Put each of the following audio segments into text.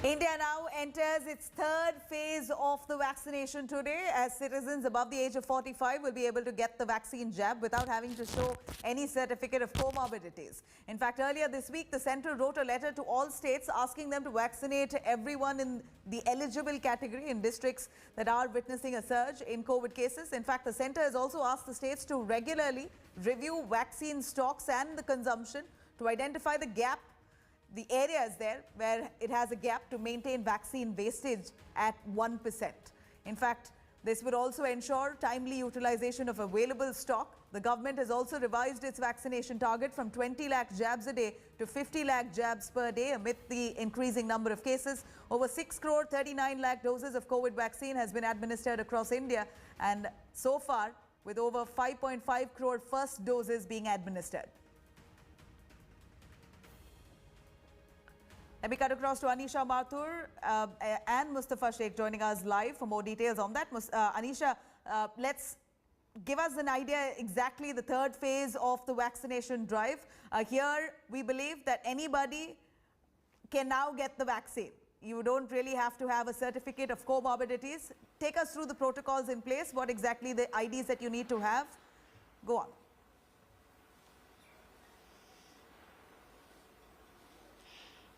India now enters its third phase of the vaccination today, as citizens above the age of 45 will be able to get the vaccine jab without having to show any certificate of comorbidities. In fact, earlier this week, the centre wrote a letter to all states asking them to vaccinate everyone in the eligible category in districts that are witnessing a surge in COVID cases. In fact, the centre has also asked the states to regularly review vaccine stocks and the consumption to identify the areas there where it has a gap to maintain vaccine wastage at 1%. In fact, this would also ensure timely utilization of available stock. The government has also revised its vaccination target from 20 lakh jabs a day to 50 lakh jabs per day amid the increasing number of cases. Over 6 crore 39 lakh doses of COVID vaccine has been administered across India, and so far with over 5.5 crore first doses being administered. Let me cut across to Anisha Mathur and Mustafa Sheikh joining us live for more details on that. Anisha, let's give us an idea exactly the third phase of the vaccination drive. Here, we believe that anybody can now get the vaccine. You don't really have to have a certificate of comorbidities. Take us through the protocols in place, what exactly the IDs that you need to have. Go on.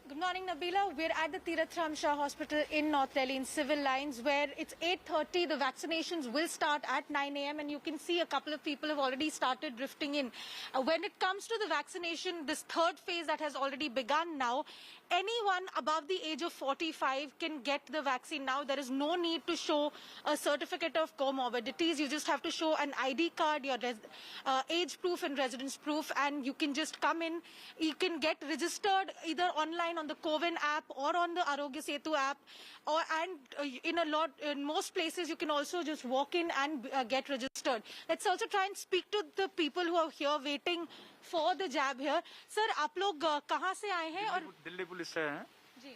Good morning, Nabila. We're at the Tirath Ram Shah Hospital in North Delhi in civil lines, where it's 8:30. The vaccinations will start at 9 a.m. and you can see a couple of people have already started drifting in. When it comes to the vaccination, this third phase that has already begun now, anyone above the age of 45 can get the vaccine now. There is no need to show a certificate of comorbidities. You just have to show an ID card, your age proof and residence proof, and you can just come in. You can get registered either online on the CoWIN app or on the Arogya Setu app, in most places you can also just walk in and get registered. Let's also try and speak to the people who are here waiting for the jab here. Sir, आप लोग कहाँ से आए हैं? और Delhi police से हैं जी,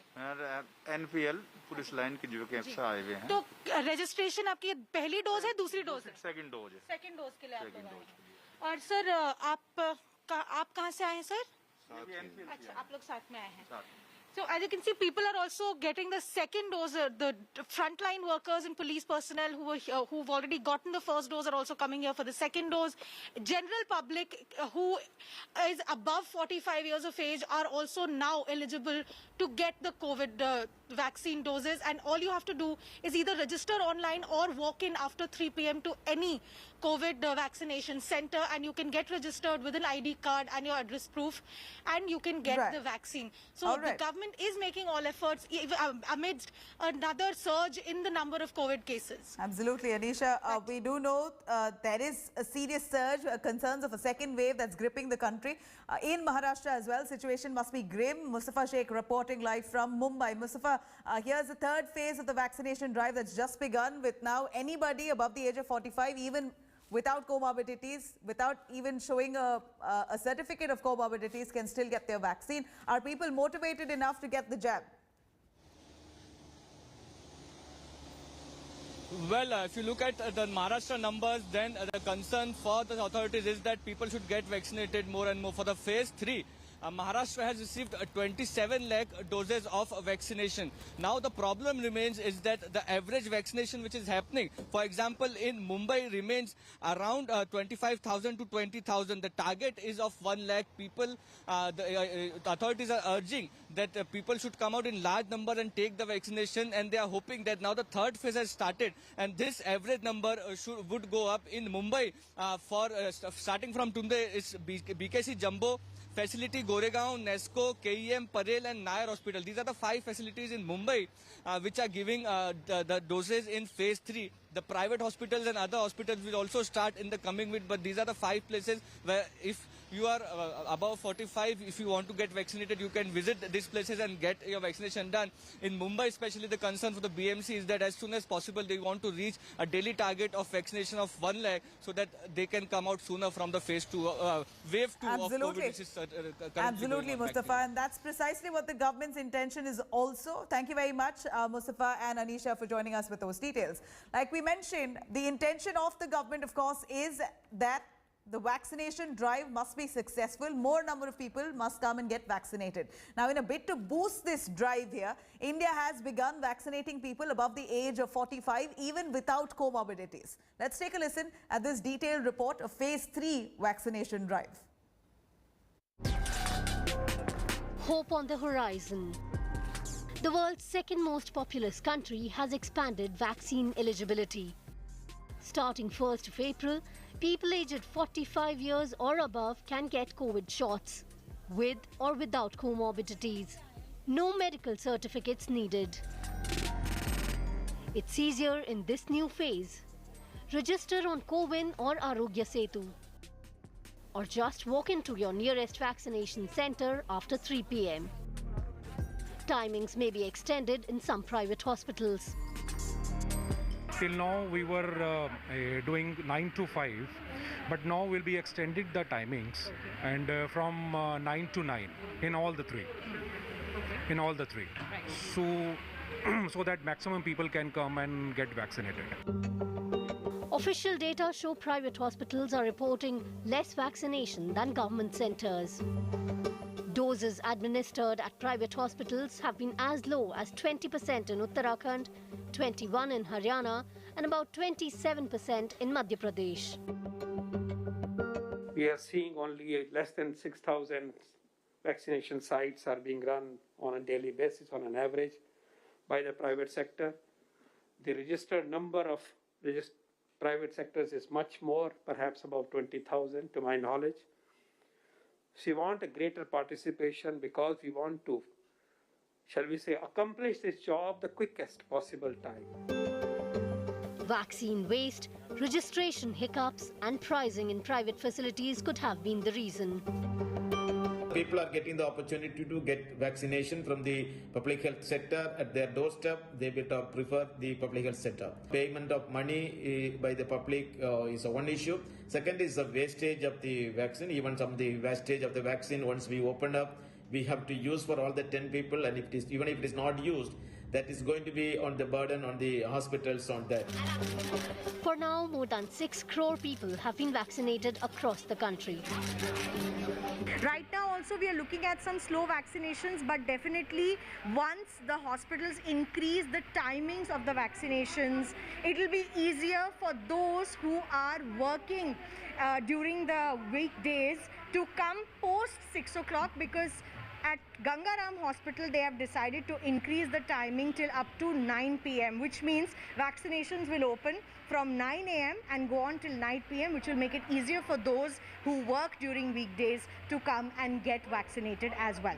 NPL police line की जो कैंप से आए हुए हैं। तो रजिस्ट्रेशन आपकी पहली डोज है, दूसरी डोज है? सेकंड डोज है। सेकंड डोज के लिए आप लोग आए हैं। और सर, आप कहाँ से आए हैं सर? अच्छा, आप लोग साथ में आए हैं। So as you can see, people are also getting the second dose. The frontline workers and police personnel who've already gotten the first dose are also coming here for the second dose. General public who is above 45 years of age are also now eligible to get the COVID vaccine doses, and all you have to do is either register online or walk in after 3 p.m. to any COVID vaccination center, and you can get registered with an ID card and your address proof, and you can get the vaccine. So the government is making all efforts amidst another surge in the number of COVID cases. Absolutely, Anisha. We do know there is a serious surge, concerns of a second wave that's gripping the country. In Maharashtra as well, situation must be grim. Mustafa Sheikh reporting live from Mumbai. Mustafa, here's the third phase of the vaccination drive that's just begun, with now anybody above the age of 45, even without comorbidities, without even showing a certificate of comorbidities, can still get their vaccine. Are people motivated enough to get the jab? Well, if you look at the Maharashtra numbers, then the concern for the authorities is that people should get vaccinated more and more. For the phase 3, Maharashtra has received 27 lakh doses of vaccination. Now the problem remains is that the average vaccination which is happening, for example in Mumbai, remains around 25,000 to 20,000. The target is of 1 lakh people. The authorities are urging that people should come out in large number and take the vaccination, and they are hoping that now the third phase has started and this average number would go up. In Mumbai, starting from today, it's BKC Jumbo Facility, Goregaon, Nesco, KEM, Parel and Nair Hospital. These are the 5 facilities in Mumbai which are giving the doses in phase 3. The private hospitals and other hospitals will also start in the coming week, but these are the 5 places where if you are above 45, if you want to get vaccinated, you can visit these places and get your vaccination done. In Mumbai especially, the concern for the BMC is that as soon as possible they want to reach a daily target of vaccination of 1 lakh so that they can come out sooner from the phase 2, wave 2 of COVID, which is Absolutely, Mustafa, and that's precisely what the government's intention is also. Thank you very much, Mustafa and Anisha, for joining us with those details. Like we mentioned, the intention of the government, of course, is that The vaccination drive must be successful. More number of people must come and get vaccinated. Now, in a bid to boost this drive here, India has begun vaccinating people above the age of 45, even without comorbidities. Let's take a listen at this detailed report of Phase 3 vaccination drive. Hope on the horizon. The world's second most populous country has expanded vaccine eligibility. Starting 1st of April, people aged 45 years or above can get COVID shots, with or without comorbidities. No medical certificates needed. It's easier in this new phase. Register on CoWIN or Arogya Setu, or just walk into your nearest vaccination center after 3 p.m. Timings may be extended in some private hospitals. Till now we were doing 9 to 5, but now we'll be extended the timings and from 9 to 9 in all the three. In all the three. So that maximum people can come and get vaccinated. Official data show private hospitals are reporting less vaccination than government centers. Doses administered at private hospitals have been as low as 20% in Uttarakhand, 21% in Haryana, and about 27% in Madhya Pradesh. We are seeing only less than 6,000 vaccination sites are being run on a daily basis on an average by the private sector. The registered number of private sectors is much more, perhaps about 20,000 to my knowledge. So we want a greater participation because we want to, shall we say, accomplish this job the quickest possible time. Vaccine waste, registration hiccups, and pricing in private facilities could have been the reason. People are getting the opportunity to get vaccination from the public health sector at their doorstep. They will prefer the public health sector. Payment of money by the public is one issue. Second is the wastage of the vaccine. Even some of the wastage of the vaccine, once we open up, we have to use for all the 10 people, and even if it is not used, that is going to be on the burden on the hospitals on that. For now, more than 6 crore people have been vaccinated across the country. Right now also we are looking at some slow vaccinations, but definitely once the hospitals increase the timings of the vaccinations, it will be easier for those who are working during the weekdays to come post 6 o'clock, because at Gangaram Hospital, they have decided to increase the timing till up to 9 p.m., which means vaccinations will open from 9 a.m. and go on till 9 p.m., which will make it easier for those who work during weekdays to come and get vaccinated as well.